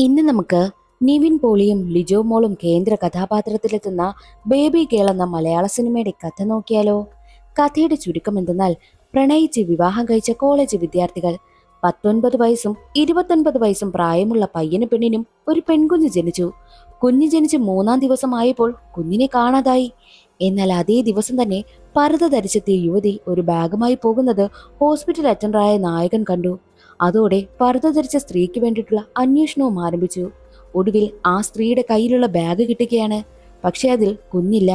ഇന്ന് നമുക്ക് നിവിൻ പോളിയും ലിജോ മോളും കേന്ദ്ര കഥാപാത്രത്തിലെത്തുന്ന ബേബി ഗേൾ എന്ന മലയാള സിനിമയുടെ കഥ നോക്കിയാലോ? കഥയുടെ ചുരുക്കം എന്തെന്നാൽ, പ്രണയിച്ച് വിവാഹം കഴിച്ച കോളേജ് വിദ്യാർത്ഥികൾ, 19 വയസ്സും 29 വയസ്സും പ്രായമുള്ള പയ്യനും പെണ്ണിനും ഒരു പെൺകുഞ്ഞ് ജനിച്ചു. കുഞ്ഞ് ജനിച്ച് 3-ാം ദിവസമായപ്പോൾ കുഞ്ഞിനെ കാണാതായി. എന്നാൽ അതേ ദിവസം തന്നെ പർദ്ദ ധരിച്ചെത്തിയ യുവതി ഒരു ബാഗുമായി പോകുന്നത് ഹോസ്പിറ്റൽ അറ്റൻഡറായ നായകൻ കണ്ടു. അതോടെ പർദ്ദ ധരിച്ച സ്ത്രീക്ക് വേണ്ടിയിട്ടുള്ള അന്വേഷണവും ആരംഭിച്ചു. ഒടുവിൽ ആ സ്ത്രീയുടെ കയ്യിലുള്ള ബാഗ് കിട്ടുകയാണ്. പക്ഷെ അതിൽ കുഞ്ഞില്ല.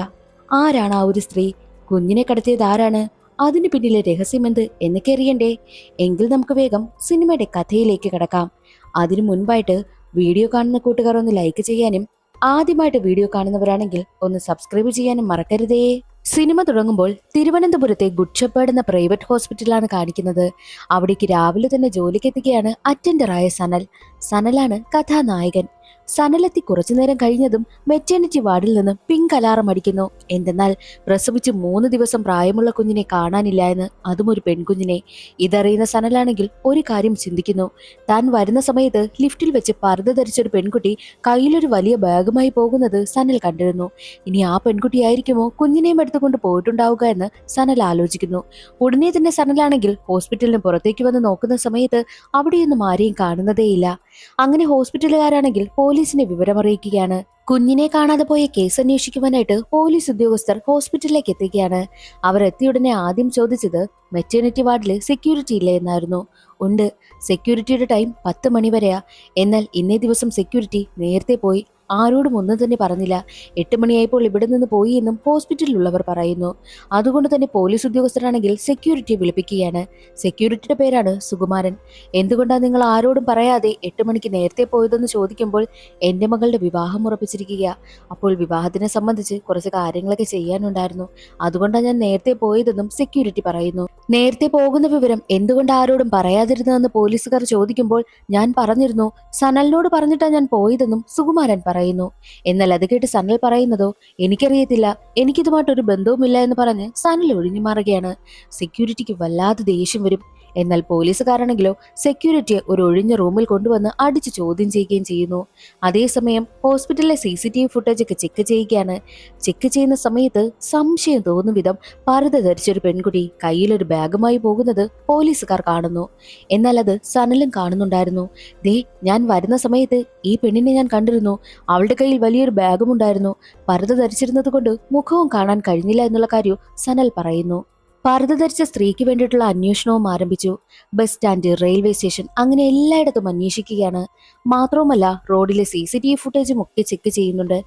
ആരാണ് ആ ഒരു സ്ത്രീ? കുഞ്ഞിനെ കടത്തിയത് ആരാണ്? അതിന് പിന്നിലെ രഹസ്യമെന്ത് എന്നൊക്കെ അറിയണ്ടേ? എങ്കിൽ നമുക്ക് വേഗം സിനിമയുടെ കഥയിലേക്ക് കടക്കാം. അതിനു മുൻപായിട്ട് വീഡിയോ കാണുന്ന കൂട്ടുകാർ ഒന്ന് ലൈക്ക് ചെയ്യാനും ആദ്യമായിട്ട് വീഡിയോ കാണുന്നവരാണെങ്കിൽ ഒന്ന് സബ്സ്ക്രൈബ് ചെയ്യാനും മറക്കരുതേ. സിനിമ തുടങ്ങുമ്പോൾ തിരുവനന്തപുരത്തെ ഗുഡ് ഷെപ്പേർഡ് എന്ന പ്രൈവറ്റ് ഹോസ്പിറ്റലാണ് കാണിക്കുന്നത്. അവിടേക്ക് രാവിലെ തന്നെ ജോലിക്കെത്തുകയാണ് അറ്റൻഡറായ സനൽ. സനലാണ് കഥാനായകൻ. സനലെത്തി കുറച്ചുനേരം കഴിഞ്ഞതും മെറ്റേണിറ്റി വാർഡിൽ നിന്ന് പിങ്ക് അലാറം അടിക്കുന്നു. എന്തെന്നാൽ പ്രസവിച്ച് 3 ദിവസം പ്രായമുള്ള കുഞ്ഞിനെ കാണാനില്ല എന്ന്, അതും ഒരു പെൺകുഞ്ഞിനെ. ഇതറിയുന്ന സനലാണെങ്കിൽ ഒരു കാര്യം ചിന്തിക്കുന്നു. താൻ വരുന്ന സമയത്ത് ലിഫ്റ്റിൽ വെച്ച് പർദ്ദ ധരിച്ചൊരു പെൺകുട്ടി കയ്യിലൊരു വലിയ ബാഗുമായി പോകുന്നത് സനൽ കണ്ടിരുന്നു. ഇനി ആ പെൺകുട്ടിയായിരിക്കുമോ കുഞ്ഞിനെയും എടുത്തുകൊണ്ട് പോയിട്ടുണ്ടാവുക എന്ന് സനൽ ആലോചിക്കുന്നു. ഉടനെ തന്നെ സനലാണെങ്കിൽ ഹോസ്പിറ്റലിന് പുറത്തേക്ക് വന്ന് നോക്കുന്ന സമയത്ത് അവിടെയൊന്നും ആരെയും കാണുന്നതേയില്ല. അങ്ങനെ ഹോസ്പിറ്റലുകാരാണെങ്കിൽ പോലീസിനെ വിവരമറിയിക്കുകയാണ്. കുഞ്ഞിനെ കാണാതെ പോയ കേസ് അന്വേഷിക്കുവാനായിട്ട് പോലീസ് ഉദ്യോഗസ്ഥർ ഹോസ്പിറ്റലിലേക്ക് എത്തുകയാണ്. അവർ എത്തിയുടനെ ആദ്യം ചോദിച്ചത് മെറ്റേണിറ്റി വാർഡില് സെക്യൂരിറ്റി ഇല്ലേ എന്നായിരുന്നു. ഉണ്ട്, സെക്യൂരിറ്റിയുടെ ടൈം 10 മണി വരെയാ. എന്നാൽ ഇന്നേ ദിവസം സെക്യൂരിറ്റി നേരത്തെ പോയി. ആരോടും ഒന്നും തന്നെ പറഞ്ഞില്ല. 8 മണിയായപ്പോൾ ഇവിടെ നിന്ന് പോയി എന്നും ഹോസ്പിറ്റലിലുള്ളവർ പറയുന്നു. അതുകൊണ്ട് തന്നെ പോലീസ് ഉദ്യോഗസ്ഥരാണെങ്കിൽ സെക്യൂരിറ്റിയെ വിളിപ്പിക്കുകയാണ്. സെക്യൂരിറ്റിയുടെ പേരാണ് സുകുമാരൻ. എന്തുകൊണ്ടാണ് നിങ്ങൾ ആരോടും പറയാതെ 8 മണിക്ക് നേരത്തെ പോയതെന്ന് ചോദിക്കുമ്പോൾ, എന്റെ മകളുടെ വിവാഹം ഉറപ്പിച്ചിരിക്കുക. അപ്പോൾ വിവാഹത്തിനെ സംബന്ധിച്ച് കുറച്ച് കാര്യങ്ങളൊക്കെ ചെയ്യാനുണ്ടായിരുന്നു. അതുകൊണ്ടാണ് ഞാൻ നേരത്തെ പോയതെന്നും സെക്യൂരിറ്റി പറയുന്നു. നേരത്തെ പോകുന്ന വിവരം എന്തുകൊണ്ട് ആരോടും പറയാതിരുന്നതെന്ന് പോലീസുകാർ ചോദിക്കുമ്പോൾ, ഞാൻ പറഞ്ഞിരുന്നു, സനലിനോട് പറഞ്ഞിട്ടാണ് ഞാൻ പോയതെന്നും സുകുമാരൻ പറയുന്നു. എന്നാൽ അത് കേട്ട് സനൽ പറയുന്നതോ, എനിക്കറിയത്തില്ല, എനിക്കിതുമായിട്ടൊരു ബന്ധവുമില്ല എന്ന് പറഞ്ഞ് സനൽ ഒഴിഞ്ഞു മാറുകയാണ്. സെക്യൂരിറ്റിക്ക് വല്ലാതെ ദേഷ്യം വരും. എന്നാൽ പോലീസുകാരാണെങ്കിലോ സെക്യൂരിറ്റിയെ ഒരു ഒഴിഞ്ഞ റൂമിൽ കൊണ്ടുവന്ന് അടിച്ച് ചോദ്യം ചെയ്യുകയും ചെയ്യുന്നു. അതേസമയം ഹോസ്പിറ്റലിലെ CCTV ഫുട്ടേജ് ഒക്കെ ചെക്ക് ചെയ്യുകയാണ്. ചെക്ക് ചെയ്യുന്ന സമയത്ത് സംശയം തോന്നും വിധം പർദ്ദ ധരിച്ചൊരു പെൺകുട്ടി കയ്യിലൊരു ബാഗുമായി പോകുന്നത് പോലീസുകാർ കാണുന്നു. എന്നാൽ അത് സനലും കാണുന്നുണ്ടായിരുന്നു. ദേ, ഞാൻ വരുന്ന സമയത്ത് ഈ പെണ്ണിനെ ഞാൻ കണ്ടിരുന്നു. അവളുടെ കയ്യിൽ വലിയൊരു ബാഗും ഉണ്ടായിരുന്നു. പർദ്ദ ധരിച്ചിരുന്നത് കൊണ്ട് മുഖവും കാണാൻ കഴിഞ്ഞില്ല എന്നുള്ള കാര്യം സനൽ പറയുന്നു. പർദ്ദ ധരിച്ച സ്ത്രീക്ക് വേണ്ടിയിട്ടുള്ള അന്വേഷണവും ആരംഭിച്ചു. ബസ് സ്റ്റാൻഡ്, റെയിൽവേ സ്റ്റേഷൻ, അങ്ങനെ എല്ലായിടത്തും അന്വേഷിക്കുകയാണ്. മാത്രവുമല്ല റോഡിലെ CCTV ഫുട്ടേജും ഒക്കെ ചെക്ക് ചെയ്യുന്നുണ്ട്.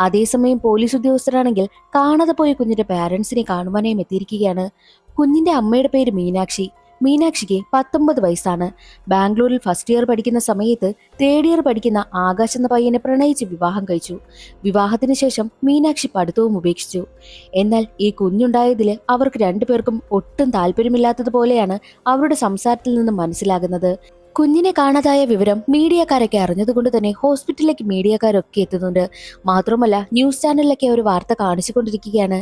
അതേസമയം പോലീസ് ഉദ്യോഗസ്ഥരാണെങ്കിൽ കാണാതെ പോയ കുഞ്ഞിന്റെ പാരന്റ്സിനെ കാണുവാനായും എത്തിയിരിക്കുകയാണ്. കുഞ്ഞിന്റെ അമ്മയുടെ പേര് മീനാക്ഷി. മീനാക്ഷിക്ക് 19 വയസ്സാണ്. ബാംഗ്ലൂരിൽ ഫസ്റ്റ് ഇയർ പഠിക്കുന്ന സമയത്ത് 3rd ഇയർ പഠിക്കുന്ന ആകാശ് എന്ന പയ്യനെ പ്രണയിച്ച് വിവാഹം കഴിച്ചു. വിവാഹത്തിന് ശേഷം മീനാക്ഷി പഠിത്തവും ഉപേക്ഷിച്ചു. എന്നാൽ ഈ കുഞ്ഞുണ്ടായതില് അവർക്ക് രണ്ടുപേർക്കും ഒട്ടും താല്പര്യമില്ലാത്തതുപോലെയാണ് അവരുടെ സംസാരത്തിൽ നിന്ന് മനസ്സിലാകുന്നത്. കുഞ്ഞിനെ കാണാതായ വിവരം മീഡിയക്കാരൊക്കെ അറിഞ്ഞതുകൊണ്ട് തന്നെ ഹോസ്പിറ്റലിലേക്ക് മീഡിയക്കാരൊക്കെ എത്തുന്നുണ്ട്. മാത്രമല്ല ന്യൂസ് ചാനലിലൊക്കെ ഒരു വാർത്ത കാണിച്ചുകൊണ്ടിരിക്കുകയാണ്.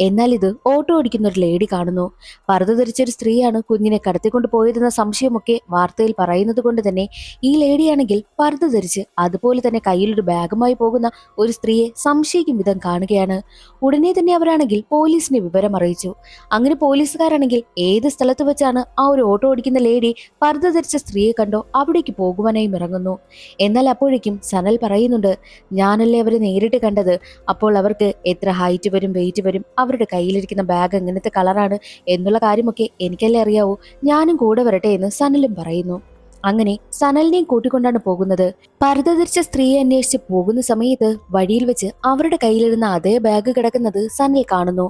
എന്നാൽ ഇത് ഓട്ടോ ഓടിക്കുന്ന ഒരു ലേഡി കാണുന്നു. പർദ്ദ ധരിച്ചൊരു സ്ത്രീയാണ് കുഞ്ഞിനെ കടത്തിക്കൊണ്ട് പോയതെന്ന സംശയമൊക്കെ വാർത്തയിൽ പറയുന്നത് കൊണ്ട് തന്നെ ഈ ലേഡിയാണെങ്കിൽ പർദ്ദ ധരിച്ച് അതുപോലെ തന്നെ കയ്യിലൊരു ബാഗുമായി പോകുന്ന ഒരു സ്ത്രീയെ സംശയിക്കും വിധം കാണുകയാണ്. ഉടനെ തന്നെ അവരാണെങ്കിൽ പോലീസിനെ വിവരം അറിയിച്ചു. അങ്ങനെ പോലീസുകാരാണെങ്കിൽ ഏത് സ്ഥലത്ത് വെച്ചാണ് ആ ഒരു ഓട്ടോ ഓടിക്കുന്ന ലേഡി പർദ്ദ ധരിച്ച സ്ത്രീയെ കണ്ടോ അവിടേക്ക് പോകുവാനായും ഇറങ്ങുന്നു. എന്നാൽ അപ്പോഴേക്കും സനൽ പറയുന്നുണ്ട്, ഞാനല്ലേ അവരെ നേരിട്ട് കണ്ടത്. അപ്പോൾ അവർക്ക് എത്ര ഹൈറ്റ് വരും, വെയിറ്റ് വരും, അവരുടെ കയ്യിലിരിക്കുന്ന ബാഗ് എങ്ങനത്തെ കളറാണ് എന്നുള്ള കാര്യമൊക്കെ എനിക്കല്ലേ അറിയാവൂ. ഞാനും കൂടെ വരട്ടെ എന്ന് സനലും പറയുന്നു. അങ്ങനെ സനലിനെയും കൂട്ടിക്കൊണ്ടാണ് പോകുന്നത്. പർദ്ദ ധരിച്ച സ്ത്രീയെ അന്വേഷിച്ച് പോകുന്ന സമയത്ത് വഴിയിൽ വെച്ച് അവരുടെ കയ്യിലിരുന്ന അതേ ബാഗ് കിടക്കുന്നത് സനൽ കാണുന്നു.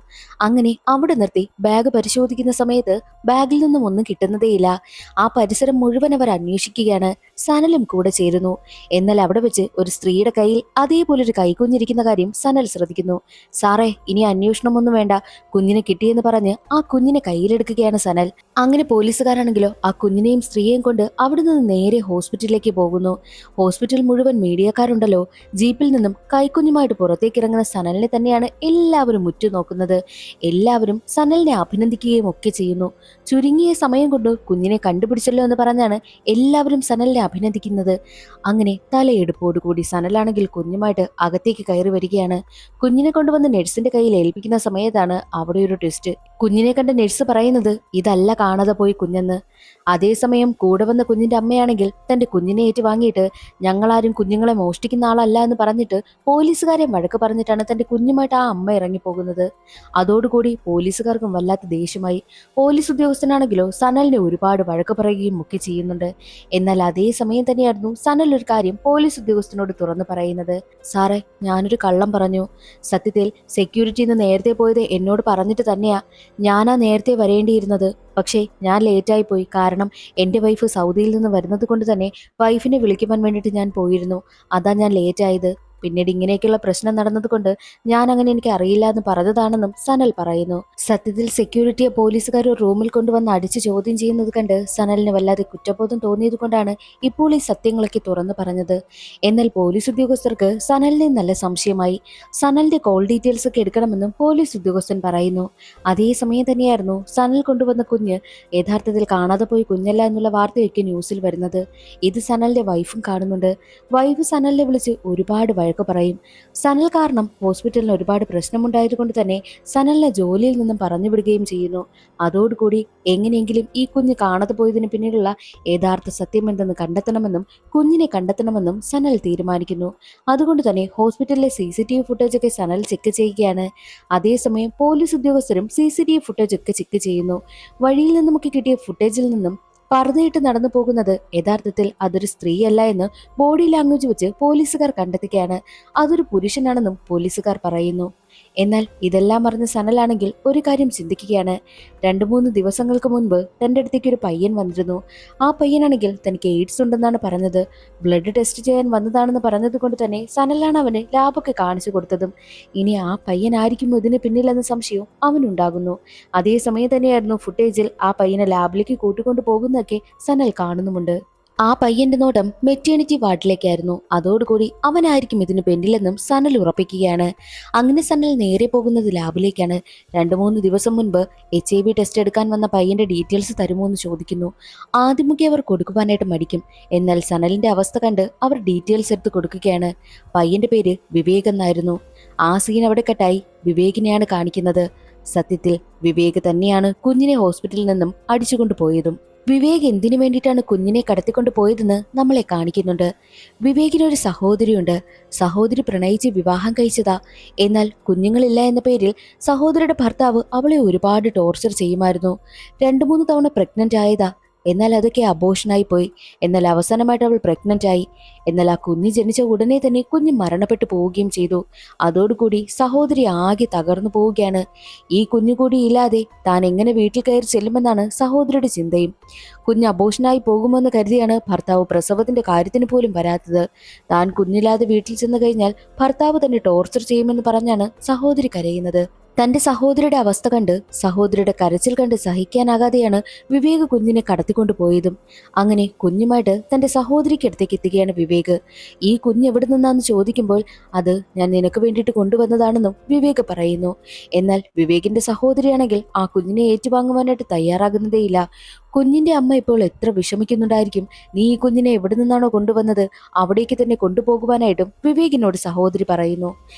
അങ്ങനെ അവിടെ നിർത്തി ബാഗ് പരിശോധിക്കുന്ന സമയത്ത് ബാഗിൽ നിന്നും ഒന്നും കിട്ടുന്നതേയില്ല. ആ പരിസരം മുഴുവൻ അവർ അന്വേഷിക്കുകയാണ്. സനലും കൂടെ ചേരുന്നു. എന്നാൽ അവിടെ വെച്ച് ഒരു സ്ത്രീയുടെ കയ്യിൽ അതേപോലൊരു കൈക്കുഞ്ഞിരിക്കുന്ന കാര്യം സനൽ ശ്രദ്ധിക്കുന്നു. സാറേ, ഇനി അന്വേഷണമൊന്നും വേണ്ട, കുഞ്ഞിനെ കിട്ടിയെന്ന് പറഞ്ഞ് ആ കുഞ്ഞിനെ കയ്യിലെടുക്കുകയാണ് സനൽ. അങ്ങനെ പോലീസുകാരാണെങ്കിലോ ആ കുഞ്ഞിനെയും സ്ത്രീയെയും കൊണ്ട് അവിടെ അവിടെ നിന്ന് നേരെ ഹോസ്പിറ്റലിലേക്ക് പോകുന്നു. ഹോസ്പിറ്റൽ മുഴുവൻ മീഡിയക്കാരുണ്ടല്ലോ. ജീപ്പിൽ നിന്നും കൈക്കുഞ്ഞുമായിട്ട് പുറത്തേക്ക് ഇറങ്ങുന്ന സനലിനെ തന്നെയാണ് എല്ലാവരും ഉറ്റുനോക്കുന്നത്. എല്ലാവരും സനലിനെ അഭിനന്ദിക്കുകയും ഒക്കെ ചെയ്യുന്നു. ചുരുങ്ങിയ സമയം കൊണ്ട് കുഞ്ഞിനെ കണ്ടുപിടിച്ചല്ലോ എന്ന് പറഞ്ഞാണ് എല്ലാവരും സനലിനെ അഭിനന്ദിക്കുന്നത്. അങ്ങനെ തലയെടുപ്പോടുകൂടി സനലാണെങ്കിൽ കുഞ്ഞുമായിട്ട് അകത്തേക്ക് കയറി വരികയാണ്. കുഞ്ഞിനെ കൊണ്ടുവന്ന് നഴ്സിന്റെ കയ്യിൽ ഏൽപ്പിക്കുന്ന സമയത്താണ് അവിടെ ഒരു ട്വിസ്റ്റ്. കുഞ്ഞിനെ കണ്ട നഴ്സ് പറയുന്നത് ഇതല്ല കാണാതെ പോയി കുഞ്ഞെന്ന്. അതേസമയം കൂടെ വന്ന കുഞ്ഞിന്റെ അമ്മയാണെങ്കിൽ തന്റെ കുഞ്ഞിനെ ഏറ്റുവാങ്ങിയിട്ട് ഞങ്ങളാരും കുഞ്ഞുങ്ങളെ മോഷ്ടിക്കുന്ന ആളല്ല എന്ന് പറഞ്ഞിട്ട് പോലീസുകാരെ വഴക്ക് പറഞ്ഞിട്ടാണ് തന്റെ കുഞ്ഞുമായിട്ട് ആ അമ്മ ഇറങ്ങിപ്പോകുന്നത്. അതോടുകൂടി പോലീസുകാർക്കും വല്ലാത്ത ദേഷ്യമായി. പോലീസ് ഉദ്യോഗസ്ഥനാണെങ്കിലോ സനലിനെ ഒരുപാട് വഴക്ക് പറയുകയും ഒക്കെ ചെയ്യുന്നുണ്ട്. എന്നാൽ അതേ സമയം തന്നെയായിരുന്നു സനൽ ഒരു കാര്യം പോലീസ് ഉദ്യോഗസ്ഥനോട് തുറന്നു പറയുന്നത്. സാറേ, ഞാനൊരു കള്ളം പറഞ്ഞു. സത്യത്തിൽ സെക്യൂരിറ്റിന്ന് നേരത്തെ പോയത് എന്നോട് പറഞ്ഞിട്ട് തന്നെയാ. ഞാനാ നേരത്തെ വരേണ്ടിയിരുന്നത്. പക്ഷേ ഞാൻ ലേറ്റായി പോയി. കാരണം എൻ്റെ വൈഫ് സൗദിയിൽ നിന്ന് വരുന്നത് കൊണ്ട് തന്നെ വൈഫിനെ വിളിക്കുവാൻ വേണ്ടിയിട്ട് ഞാൻ പോയിരുന്നു. അതാ ഞാൻ ലേറ്റായത്. പിന്നീട് ഇങ്ങനെയൊക്കെയുള്ള പ്രശ്നം നടന്നതുകൊണ്ട് ഞാൻ അങ്ങനെ എനിക്ക് അറിയില്ല എന്ന് പറഞ്ഞതാണെന്നും സനൽ പറയുന്നു. സത്യത്തിൽ സെക്യൂരിറ്റിയെ പോലീസുകാർ റൂമിൽ കൊണ്ടുവന്ന് അടിച്ച് ചോദ്യം ചെയ്യുന്നത് കണ്ട് സനലിന് വല്ലാതെ കുറ്റബോധം തോന്നിയത് കൊണ്ടാണ് ഇപ്പോൾ ഈ സത്യങ്ങളൊക്കെ തുറന്നു പറഞ്ഞത്. എന്നാൽ പോലീസ് ഉദ്യോഗസ്ഥർക്ക് സനലിനെ നല്ല സംശയമായി. സനലിന്റെ കോൾ ഡീറ്റെയിൽസ് ഒക്കെ എടുക്കണമെന്നും പോലീസ് ഉദ്യോഗസ്ഥൻ പറയുന്നു. അതേസമയം തന്നെയായിരുന്നു സനൽ കൊണ്ടുവന്ന കുഞ്ഞ് യഥാർത്ഥത്തിൽ കാണാതെ പോയി കുഞ്ഞല്ല എന്നുള്ള വാർത്തയൊക്കെ ന്യൂസിൽ വരുന്നത്. ഇത് സനലിന്റെ വൈഫും കാണുന്നുണ്ട്. വൈഫ് സനലിനെ വിളിച്ച് ഒരുപാട് വഴക്ക് പറയും. സനൽ കാരണം ഹോസ്പിറ്റലിന് ഒരുപാട് പ്രശ്നമുണ്ടായതുകൊണ്ട് തന്നെ സനലിനെ ജോലിയിൽ നിന്നും പറഞ്ഞു വിടുകയും ചെയ്യുന്നു. അതോടുകൂടി എങ്ങനെയെങ്കിലും ഈ കുഞ്ഞ് കാണാതെ പോയതിന് പിന്നിലുള്ള യഥാർത്ഥ സത്യം എന്തെന്ന് കണ്ടെത്തണമെന്നും കുഞ്ഞിനെ കണ്ടെത്തണമെന്നും സനൽ തീരുമാനിക്കുന്നു. അതുകൊണ്ട് തന്നെ ഹോസ്പിറ്റലിലെ CCTV ഫുട്ടേജ് ഒക്കെ സനൽ ചെക്ക് ചെയ്യുകയാണ്. അതേസമയം പോലീസ് ഉദ്യോഗസ്ഥരും CCTV ഫുട്ടേജ് ഒക്കെ ചെക്ക് ചെയ്യുന്നു. വഴിയിൽ നിന്നുമൊക്കെ കിട്ടിയ ഫുട്ടേജിൽ നിന്നും പർദ്ദയിട്ട് നടന്നു പോകുന്നത് യഥാർത്ഥത്തിൽ അതൊരു സ്ത്രീയല്ല എന്ന് ബോഡി ലാംഗ്വേജ് വെച്ച് പോലീസുകാർ കണ്ടെത്തുകയാണ്. അതൊരു പുരുഷനാണെന്നും പോലീസുകാർ പറയുന്നു. എന്നാൽ ഇതെല്ലാം അറിഞ്ഞ സനലാണെങ്കിൽ ഒരു കാര്യം ചിന്തിക്കുകയാണ്. 2-3 ദിവസങ്ങൾക്ക് മുൻപ് തൻ്റെ അടുത്തേക്ക് ഒരു പയ്യൻ വന്നിരുന്നു. ആ പയ്യനാണെങ്കിൽ തനിക്ക് എയ്ഡ്സ് ഉണ്ടെന്നാണ് പറഞ്ഞത്. ബ്ലഡ് ടെസ്റ്റ് ചെയ്യാൻ വന്നതാണെന്ന് പറഞ്ഞത് കൊണ്ട് തന്നെ സനലാണ് അവന് ലാബൊക്കെ കാണിച്ചു കൊടുത്തതും. ഇനി ആ പയ്യനായിരിക്കും ഇതിന് പിന്നിലെന്ന സംശയവും അവനുണ്ടാകുന്നു. അതേസമയം തന്നെയായിരുന്നു ഫുട്ടേജിൽ ആ പയ്യനെ ലാബിലേക്ക് കൂട്ടിക്കൊണ്ടു പോകുന്നതൊക്കെ സനൽ കാണുന്നുമുണ്ട്. ആ പയ്യന്റെ നോട്ടം മെറ്റേണിറ്റി വാർഡിലേക്കായിരുന്നു. അതോടുകൂടി അവനായിരിക്കും ഇതിന് പിന്നിലെന്നും സനൽ ഉറപ്പിക്കുകയാണ്. അങ്ങനെ സനൽ നേരെ പോകുന്നത് ലാബിലേക്കാണ്. 2-3 ദിവസം മുൻപ് HIV ടെസ്റ്റ് എടുക്കാൻ വന്ന പയ്യന്റെ ഡീറ്റെയിൽസ് തരുമോ എന്ന് ചോദിക്കുന്നു. ആദ്യമൊക്കെ അവർ കൊടുക്കുവാനായിട്ട് മടിക്കും. എന്നാൽ സനലിന്റെ അവസ്ഥ കണ്ട് അവർ ഡീറ്റെയിൽസ് എടുത്ത് കൊടുക്കുകയാണ്. പയ്യന്റെ പേര് വിവേക് എന്നായിരുന്നു. ആ സീൻ അവിടെ കട്ടായി വിവേകിനെയാണ് കാണിക്കുന്നത്. സത്യത്തിൽ വിവേക് തന്നെയാണ് കുഞ്ഞിനെ ഹോസ്പിറ്റലിൽ നിന്നും അടിച്ചുകൊണ്ടു പോയതും. വിവേക് എന്തിനു വേണ്ടിയിട്ടാണ് കുഞ്ഞിനെ കടത്തിക്കൊണ്ട് പോയതെന്ന് നമ്മളെ കാണിക്കുന്നുണ്ട്. വിവേകിനൊരു സഹോദരിയുണ്ട്. സഹോദരി പ്രണയിച്ച് വിവാഹം കഴിച്ചതാ. എന്നാൽ കുഞ്ഞുങ്ങളില്ല എന്ന പേരിൽ സഹോദരിയുടെ ഭർത്താവ് അവളെ ഒരുപാട് ടോർച്ചർ ചെയ്യുമായിരുന്നു. 2-3 തവണ പ്രഗ്നന്റ് ആയതാ. എന്നാൽ അതൊക്കെ അബോഷനായി പോയി. എന്നാൽ അവസാനമായിട്ട് അവൾ പ്രഗ്നന്റ് ആയി. എന്നാൽ ആ കുഞ്ഞ് ജനിച്ച ഉടനെ തന്നെ കുഞ്ഞ് മരണപ്പെട്ടു പോവുകയും ചെയ്തു. അതോടുകൂടി സഹോദരി ആകെ തകർന്നു പോവുകയാണ്. ഈ കുഞ്ഞു കൂടി ഇല്ലാതെ താൻ എങ്ങനെ വീട്ടിൽ കയറി ചെല്ലുമെന്നാണ് സഹോദരിയുടെ ചിന്തയും. കുഞ്ഞ് അബോഷനായി പോകുമെന്ന് കരുതിയാണ് ഭർത്താവ് പ്രസവത്തിന്റെ കാര്യത്തിന് പോലും വരാത്തത്. താൻ കുഞ്ഞില്ലാതെ വീട്ടിൽ ചെന്ന് കഴിഞ്ഞാൽ ഭർത്താവ് തന്നെ ടോർച്ചർ ചെയ്യുമെന്ന് പറഞ്ഞാണ് സഹോദരി കരയുന്നത്. തന്റെ സഹോദരിയുടെ അവസ്ഥ കണ്ട്, സഹോദരിയുടെ കരച്ചിൽ കണ്ട് സഹിക്കാനാകാതെയാണ് വിവേക് കുഞ്ഞിനെ കടത്തിക്കൊണ്ടു പോയതും. അങ്ങനെ കുഞ്ഞുമായിട്ട് തന്റെ സഹോദരിക്ക് അടുത്തേക്ക് എത്തുകയാണ് വിവേക്. ഈ കുഞ്ഞ് എവിടെ നിന്നാന്ന് ചോദിക്കുമ്പോൾ അത് ഞാൻ നിനക്ക് വേണ്ടിയിട്ട് കൊണ്ടുവന്നതാണെന്നും വിവേക് പറയുന്നു. എന്നാൽ വിവേകിന്റെ സഹോദരിയാണെങ്കിൽ ആ കുഞ്ഞിനെ ഏറ്റുവാങ്ങുവാനായിട്ട് തയ്യാറാകുന്നതേയില്ല. കുഞ്ഞിന്റെ അമ്മ ഇപ്പോൾ എത്ര വിഷമിക്കുന്നുണ്ടായിരിക്കും. നീ ഈ കുഞ്ഞിനെ എവിടെ നിന്നാണോ കൊണ്ടുവന്നത് അവിടേക്ക് തന്നെ കൊണ്ടുപോകുവാനായിട്ടും വിവേകിനോട് സഹോദരി പറയുന്നു.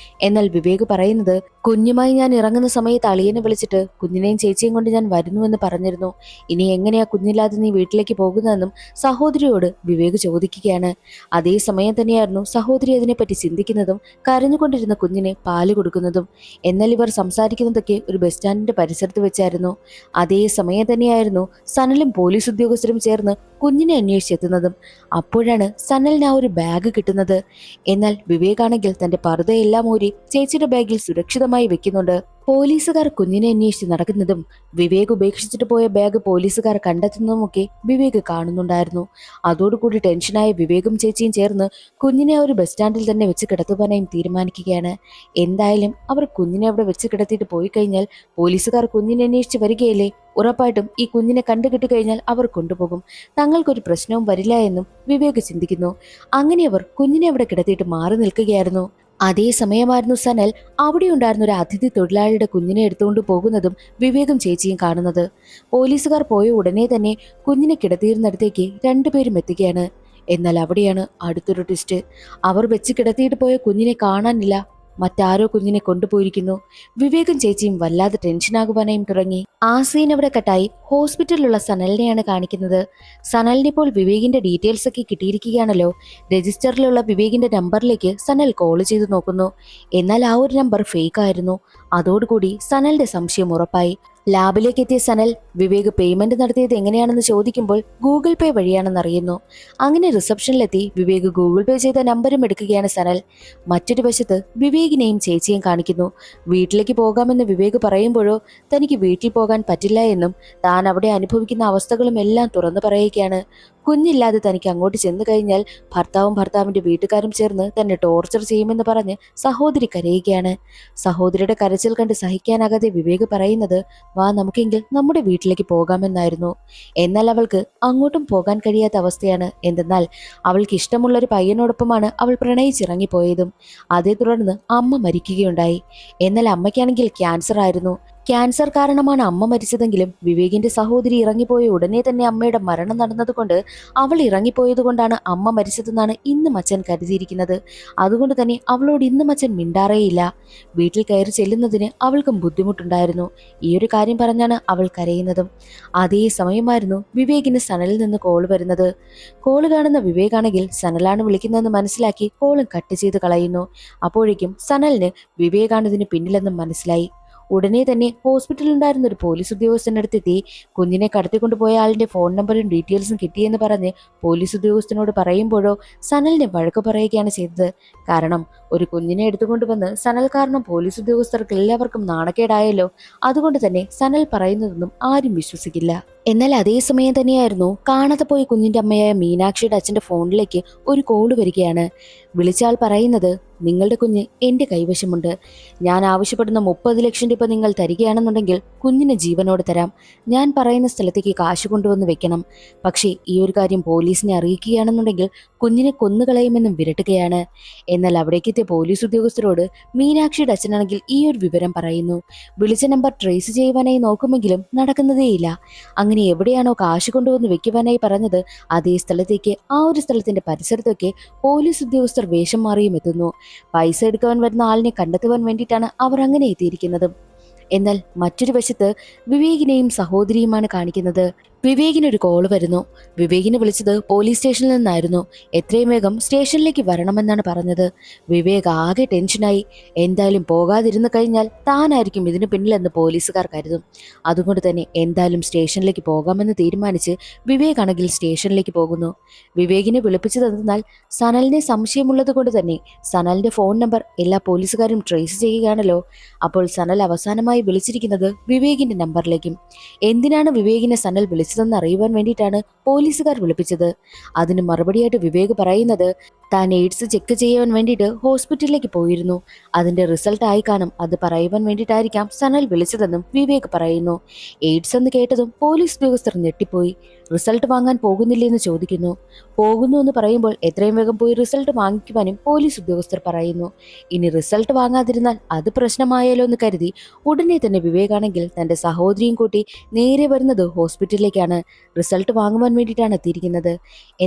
എന്നാൽ വിവേക് പറയുന്നത്, കുഞ്ഞുമായി ഞാൻ ഇറങ്ങുന്ന സമയത്ത് അളിയനെ വിളിച്ചിട്ട് കുഞ്ഞിനെയും ചേച്ചിയും കൊണ്ട് ഞാൻ വരുന്നുവെന്ന് പറഞ്ഞിരുന്നു. ഇനി എങ്ങനെയാ കുഞ്ഞില്ലാതെ നീ വീട്ടിലേക്ക് പോകുന്നതെന്നും സഹോദരിയോട് വിവേക് ചോദിക്കുകയാണ്. അതേസമയം തന്നെയായിരുന്നു സഹോദരി അതിനെപ്പറ്റി ചിന്തിക്കുന്നതും കരഞ്ഞുകൊണ്ടിരുന്ന കുഞ്ഞിനെ പാല് കൊടുക്കുന്നതും. എന്നാൽ ഇവർ സംസാരിക്കുന്നതൊക്കെ ഒരു ബസ് സ്റ്റാൻഡിന്റെ പരിസരത്ത് വെച്ചായിരുന്നു. അതേസമയം തന്നെയായിരുന്നു സനലും പോലീസ് ഉദ്യോഗസ്ഥരും ചേർന്ന് കുഞ്ഞിനെ അന്വേഷിച്ചെത്തുന്നതും. അപ്പോഴാണ് സനലിന് ആ ഒരു ബാഗ് കിട്ടുന്നത്. എന്നാൽ വിവേകാണെങ്കിൽ തന്റെ പർദ്ദയെല്ലാം ഊരി ചേച്ചിയുടെ ബാഗിൽ സുരക്ഷിതമായി വെക്കുന്നുണ്ട്. പോലീസുകാർ കുഞ്ഞിനെ അന്വേഷിച്ച് നടക്കുന്നതും വിവേക് ഉപേക്ഷിച്ചിട്ട് പോയ ബാഗ് പോലീസുകാർ കണ്ടെത്തുന്നതുമൊക്കെ വിവേക് കാണുന്നുണ്ടായിരുന്നു. അതോടുകൂടി ടെൻഷനായ വിവേകും ചേച്ചിയും ചേർന്ന് കുഞ്ഞിനെ ഒരു ബസ് സ്റ്റാൻഡിൽ തന്നെ വെച്ച് കിടത്തുവാനായും തീരുമാനിക്കുകയാണ്. എന്തായാലും അവർ കുഞ്ഞിനെ അവിടെ വെച്ച് കിടത്തിയിട്ട് പോയി കഴിഞ്ഞാൽ പോലീസുകാർ കുഞ്ഞിനെ അന്വേഷിച്ച് വരികയല്ലേ, ഉറപ്പായിട്ടും ഈ കുഞ്ഞിനെ കണ്ടുകിട്ടി കഴിഞ്ഞാൽ അവർ കൊണ്ടുപോകും, തങ്ങൾക്കൊരു പ്രശ്നവും വരില്ല എന്നും വിവേക് ചിന്തിക്കുന്നു. അങ്ങനെ അവർ കുഞ്ഞിനെ അവിടെ കിടത്തിയിട്ട് മാറി നിൽക്കുകയായിരുന്നു. അതേ സമയമായിരുന്നു സനൽ അവിടെ ഉണ്ടായിരുന്ന ഒരു അതിഥി തൊഴിലാളിയുടെ കുഞ്ഞിനെ എടുത്തുകൊണ്ട് പോകുന്നതും വിവേകും ചേച്ചിയും കാണുന്നത്. പോലീസുകാർ പോയ ഉടനെ തന്നെ കുഞ്ഞിനെ കിടത്തിയിരുന്നിടത്തേക്ക് രണ്ടുപേരും എത്തുകയാണ്. എന്നാൽ അവിടെയാണ് അടുത്തൊരു ട്വിസ്റ്റ്. അവർ വെച്ച് കിടത്തിയിട്ട് പോയ കുഞ്ഞിനെ കാണാനില്ല, മറ്റാരോ കുഞ്ഞിനെ കൊണ്ടുപോയിരിക്കുന്നു. വിവേകും ചേച്ചിയും വല്ലാതെ ടെൻഷനാകുവാനായും തുടങ്ങി. ആ സീൻ അവിടെ കട്ടായി ഹോസ്പിറ്റലിലുള്ള സനലിനെയാണ് കാണിക്കുന്നത്. സനലിനിപ്പോൾ വിവേകിന്റെ ഡീറ്റെയിൽസ് ഒക്കെ കിട്ടിയിരിക്കുകയാണല്ലോ. രജിസ്റ്ററിലുള്ള വിവേകിന്റെ നമ്പറിലേക്ക് സനൽ കോൾ ചെയ്തു നോക്കുന്നു. എന്നാൽ ആ ഒരു നമ്പർ ഫേക്ക് ആയിരുന്നു. അതോടുകൂടി സനലിന്റെ സംശയം ഉറപ്പായി. ലാബിലേക്ക് എത്തിയ സനൽ വിവേക് പേയ്മെന്റ് നടത്തിയത് എങ്ങനെയാണെന്ന് ചോദിക്കുമ്പോൾ ഗൂഗിൾ പേ വഴിയാണെന്ന് അറിയുന്നു. അങ്ങനെ റിസപ്ഷനിലെത്തി വിവേക് ഗൂഗിൾ പേ ചെയ്ത നമ്പരും എടുക്കുകയാണ് സനൽ. മറ്റൊരു വശത്ത് വിവേകിനെയും ചേച്ചിയും കാണിക്കുന്നു. വീട്ടിലേക്ക് പോകാമെന്ന് വിവേക് പറയുമ്പോഴോ തനിക്ക് വീട്ടിൽ പോകാൻ പറ്റില്ല എന്നും താൻ അവിടെ അനുഭവിക്കുന്ന അവസ്ഥകളും എല്ലാം തുറന്നു പറയുകയാണ്. കുഞ്ഞില്ലാതെ തനിക്ക് അങ്ങോട്ട് ചെന്നു കഴിഞ്ഞാൽ ഭർത്താവും ഭർത്താവിന്റെ വീട്ടുകാരും ചേർന്ന് തന്നെ ടോർച്ചർ ചെയ്യുമെന്ന് പറഞ്ഞ് സഹോദരി കരയുകയാണ്. സഹോദരിയുടെ കരച്ചിൽ കണ്ട് സഹിക്കാനാകാതെ വിവേക് പറയുന്നത് വാ നമുക്കെങ്കിൽ നമ്മുടെ വീട്ടിലേക്ക് പോകാമെന്നായിരുന്നു. എന്നാൽ അവൾക്ക് അങ്ങോട്ടും പോകാൻ കഴിയാത്ത അവസ്ഥയാണ്. എന്തെന്നാൽ അവൾക്ക് ഇഷ്ടമുള്ളൊരു പയ്യനോടൊപ്പമാണ് അവൾ പ്രണയിച്ചിറങ്ങിപ്പോയതും. അതേ തുടർന്ന് അമ്മ മരിക്കുകയുണ്ടായി. എന്നാൽ അമ്മയ്ക്കാണെങ്കിൽ ക്യാൻസർ ആയിരുന്നു. ക്യാൻസർ കാരണമാണ് അമ്മ മരിച്ചതെങ്കിലും വിവേകിന്റെ സഹോദരി ഇറങ്ങിപ്പോയ ഉടനെ തന്നെ അമ്മയുടെ മരണം നടന്നതുകൊണ്ട് അവൾ ഇറങ്ങിപ്പോയതുകൊണ്ടാണ് അമ്മ മരിച്ചതെന്നാണ് ഇന്നും അച്ഛൻ കരുതിയിരിക്കുന്നത്. അതുകൊണ്ട് തന്നെ അവളോട് ഇന്നും അച്ഛൻ മിണ്ടാറേയില്ല. വീട്ടിൽ കയറി ചെല്ലുന്നതിന് അവൾക്കും ബുദ്ധിമുട്ടുണ്ടായിരുന്നു. ഈ ഒരു കാര്യം പറഞ്ഞാണ് അവൾ കരയുന്നതും. അതേ സമയമായിരുന്നു വിവേകിന് സനലിൽ നിന്ന് കോൾ വരുന്നത്. കോള് കാണുന്ന വിവേകാണെങ്കിൽ സനലാണ് വിളിക്കുന്നതെന്ന് മനസ്സിലാക്കി കോളും കട്ട് ചെയ്ത് കളയുന്നു. അപ്പോഴേക്കും സനലിന് വിവേകാണ് ഇതിന് പിന്നിലെന്നും മനസ്സിലായി. ഉടനെ തന്നെ ഹോസ്പിറ്റലിലുണ്ടായിരുന്ന ഒരു പോലീസ് ഉദ്യോഗസ്ഥന്റെ അടുത്തെത്തി കുഞ്ഞിനെ കടത്തിക്കൊണ്ടുപോയ ആളിന്റെ ഫോൺ നമ്പറും ഡീറ്റെയിൽസും കിട്ടിയെന്ന് പറഞ്ഞ് പോലീസ് ഉദ്യോഗസ്ഥനോട് പറയുമ്പോഴോ സനലിനെ വഴക്ക് പറയുകയാണ് ചെയ്തത്. കാരണം ഒരു കുഞ്ഞിനെ എടുത്തുകൊണ്ടുവന്ന് സനൽ കാരണം പോലീസ് ഉദ്യോഗസ്ഥർക്ക് എല്ലാവർക്കും നാണക്കേടായല്ലോ. അതുകൊണ്ട് തന്നെ സനൽ പറയുന്നതൊന്നും ആരും വിശ്വസിക്കില്ല. എന്നാൽ അതേ സമയം തന്നെയായിരുന്നു കാണാതെ പോയ കുഞ്ഞിന്റെ അമ്മയായ മീനാക്ഷിയുടെ അച്ഛന്റെ ഫോണിലേക്ക് ഒരു കോള് വരികയാണ്. വിളിച്ചാൽ പറയുന്നത് നിങ്ങളുടെ കുഞ്ഞ് എന്റെ കൈവശമുണ്ട്. ഞാൻ ആവശ്യപ്പെടുന്ന 30 ലക്ഷം രൂപ നിങ്ങൾ തരികയാണെന്നുണ്ടെങ്കിൽ കുഞ്ഞിനെ ജീവനോട് തരാം. ഞാൻ പറയുന്ന സ്ഥലത്തേക്ക് കാശ് കൊണ്ടുവന്ന് വെക്കണം. പക്ഷേ ഈ ഒരു കാര്യം പോലീസിനെ അറിയിക്കുകയാണെന്നുണ്ടെങ്കിൽ കുഞ്ഞിനെ കൊന്നുകളയുമെന്നും വിരട്ടുകയാണ്. എന്നാൽ അവിടേക്കെത്തിയ പോലീസ് ഉദ്യോഗസ്ഥരോട് മീനാക്ഷിയുടെ അച്ഛനാണെങ്കിൽ ഈ ഒരു വിവരം പറയുന്നു. വിളിച്ച നമ്പർ ട്രേസ് ചെയ്യുവാനായി നോക്കുമെങ്കിലും നടക്കുന്നതേയില്ല. അങ്ങനെ എവിടെയാണോ കാശ് കൊണ്ടുവന്ന് വെക്കുവാനായി പറഞ്ഞത് അതേ സ്ഥലത്തേക്ക് ആ ഒരു സ്ഥലത്തിന്റെ പരിസരത്തൊക്കെ പോലീസ് ഉദ്യോഗസ്ഥർ വേഷം മാറിയും എത്തുന്നു. പൈസ എടുക്കുവാൻ വരുന്ന ആളിനെ കണ്ടെത്തുവാൻ വേണ്ടിയിട്ടാണ് അവർ അങ്ങനെ എത്തിയിരിക്കുന്നത്. എന്നാൽ മറ്റൊരു വശത്ത് വിവേകിനെയും സഹോദരിയുമാണ് കാണിക്കുന്നത്. വിവേകിനൊരു കോള് വരുന്നു. വിവേകിനെ വിളിച്ചത് പോലീസ് സ്റ്റേഷനിൽ നിന്നായിരുന്നു. എത്രയും വേഗം സ്റ്റേഷനിലേക്ക് വരണമെന്നാണ് പറഞ്ഞത്. വിവേക് ആകെ ടെൻഷനായി. എന്തായാലും പോകാതിരുന്നു കഴിഞ്ഞാൽ താനായിരിക്കും ഇതിനു പിന്നിലെന്ന് പോലീസുകാർ കരുതും. അതുകൊണ്ട് തന്നെ എന്തായാലും സ്റ്റേഷനിലേക്ക് പോകാമെന്ന് തീരുമാനിച്ച് വിവേക് ആണെങ്കിൽ സ്റ്റേഷനിലേക്ക് പോകുന്നു. വിവേകിനെ വിളിപ്പിച്ചതെന്നാൽ സനലിനെ സംശയമുള്ളത് കൊണ്ട് തന്നെ സനലിന്റെ ഫോൺ നമ്പർ എല്ലാ പോലീസുകാരും ട്രേസ് ചെയ്യുകയാണല്ലോ. അപ്പോൾ സനൽ അവസാനമായി വിളിച്ചിരിക്കുന്നത് വിവേകിന്റെ നമ്പറിലേക്കും. എന്തിനാണ് വിവേകിനെ സനൽ വിളിച്ചതെന്ന് അറിയുവാൻ വേണ്ടിയിട്ടാണ് പോലീസുകാർ വിളിപ്പിച്ചത്. അതിന് മറുപടിയായിട്ട് വിവേക് പറയുന്നത് താൻ എയ്ഡ്സ് ചെക്ക് ചെയ്യാൻ വേണ്ടിയിട്ട് ഹോസ്പിറ്റലിലേക്ക് പോയിരുന്നു. അതിന്റെ റിസൾട്ട് ആയി കാണും, അത് പറയുവാൻ വേണ്ടിയിട്ടായിരിക്കാം സനൽ വിളിച്ചതെന്നും വിവേക് പറയുന്നു. എയ്ഡ്സ് എന്ന് കേട്ടതും പോലീസ് ഉദ്യോഗസ്ഥർ ഞെട്ടിപ്പോയി. റിസൾട്ട് വാങ്ങാൻ പോകുന്നില്ലേ എന്ന് ചോദിക്കുന്നു. പോകുന്നു എന്ന് പറയുമ്പോൾ എത്രയും വേഗം പോയി റിസൾട്ട് വാങ്ങിക്കുവാനും പോലീസ് ഉദ്യോഗസ്ഥർ പറയുന്നു. ഇനി റിസൾട്ട് വാങ്ങാതിരുന്നാൽ അത് പ്രശ്നമായാലോ എന്ന് കരുതി ഉടനെ തന്നെ വിവേകാണെങ്കിൽ തന്റെ സഹോദരിയും കൂട്ടി നേരെ വരുന്നത് ഹോസ്പിറ്റലിലേക്കാണ്. റിസൾട്ട് വാങ്ങുവാൻ വേണ്ടിയിട്ടാണ് എത്തിയിരിക്കുന്നത്.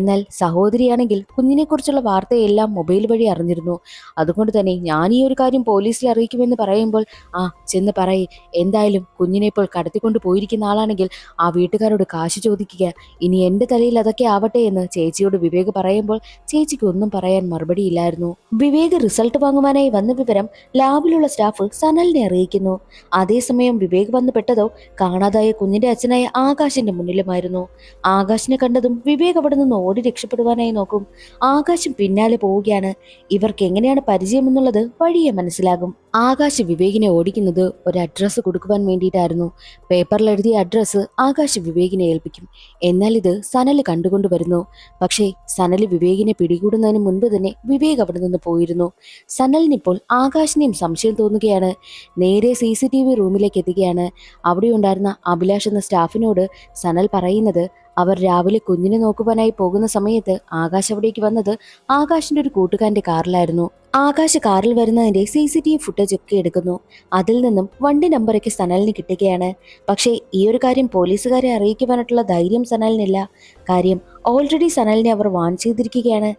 എന്നാൽ സഹോദരിയാണെങ്കിൽ കുഞ്ഞിനെക്കുറിച്ചുള്ള വാർത്തയെല്ലാം മൊബൈൽ വഴി അറിഞ്ഞിരുന്നു. അതുകൊണ്ട് തന്നെ ഞാൻ ഈ ഒരു കാര്യം പോലീസിൽ അറിയിക്കുമെന്ന് പറയുമ്പോൾ ചെന്ന് പറയ്, എന്തായാലും കുഞ്ഞിനെ ഇപ്പോൾ കടത്തിക്കൊണ്ട് പോയിരിക്കുന്ന ആളാണെങ്കിൽ ആ വീട്ടുകാരോട് കാശ് ചോദിക്കുക, ഇനി എന്റെ തലയിൽ അതൊക്കെ ആവട്ടെ എന്ന് ചേച്ചിയോട് വിവേക് പറയുമ്പോൾ ചേച്ചിക്ക് ഒന്നും പറയാൻ മറുപടിയില്ലായിരുന്നു. വിവേക് റിസൾട്ട് വാങ്ങുവാനായി വന്ന വിവരം ലാബിലുള്ള സ്റ്റാഫ് സനലിനെ അറിയിക്കുന്നു. അതേസമയം വിവേക് വന്ന് പെട്ടതോ കാണാതായ കുഞ്ഞിന്റെ അച്ഛനായ ആകാശിന്റെ മുന്നിലുമായിരുന്നു. ആകാശിനെ കണ്ടതും വിവേക് അവിടെ നിന്ന് ഓടി രക്ഷപ്പെടുവാനായി നോക്കും. ആകാശം പിന്നാലെ പോവുകയാണ്. ഇവർക്ക് എങ്ങനെയാണ് പരിചയമെന്നുള്ളത് വഴിയെ മനസ്സിലാകും. ആകാശ് വിവേകിനെ ഓടിക്കുന്നത് ഒരു അഡ്രസ്സ് കൊടുക്കുവാൻ വേണ്ടിയിട്ടായിരുന്നു. പേപ്പറിൽ എഴുതിയ അഡ്രസ്സ് ആകാശ് വിവേകിനെ ഏൽപ്പിക്കും. എന്നാൽ ഇത് സനൽ കണ്ടുകൊണ്ട് വരുന്നു. പക്ഷേ സനൽ വിവേകിനെ പിടികൂടുന്നതിന് മുൻപ് തന്നെ വിവേക് അവിടെ നിന്ന് പോയിരുന്നു. സനലിനിപ്പോൾ ആകാശിനെയും സംശയം തോന്നുകയാണ്. നേരെ CCTV റൂമിലേക്ക് എത്തുകയാണ്. അവിടെ ഉണ്ടായിരുന്ന അഭിലാഷ് എന്ന സ്റ്റാഫിനോട് സനൽ പറയുന്നത് അവർ രാവിലെ കുഞ്ഞിനെ നോക്കുവാനായി പോകുന്ന സമയത്ത് ആകാശ് അവിടേക്ക് വന്നത് ആകാശിന്റെ ഒരു കൂട്ടുകാരന്റെ കാറിലായിരുന്നു. ആകാശ് കാറിൽ വരുന്നതിന്റെ CCTV ഫുട്ടേജ് ഒക്കെ എടുക്കുന്നു. അതിൽ നിന്നും വണ്ടി നമ്പറൊക്കെ സനലിന് കിട്ടുകയാണ്. പക്ഷേ ഈ ഒരു കാര്യം പോലീസുകാരെ അറിയിക്കുവാനായിട്ടുള്ള ധൈര്യം സനലിനില്ല. കാര്യം ഓൾറെഡി സനലിനെ അവർ വാൺ ചെയ്തിരിക്കുകയാണ്.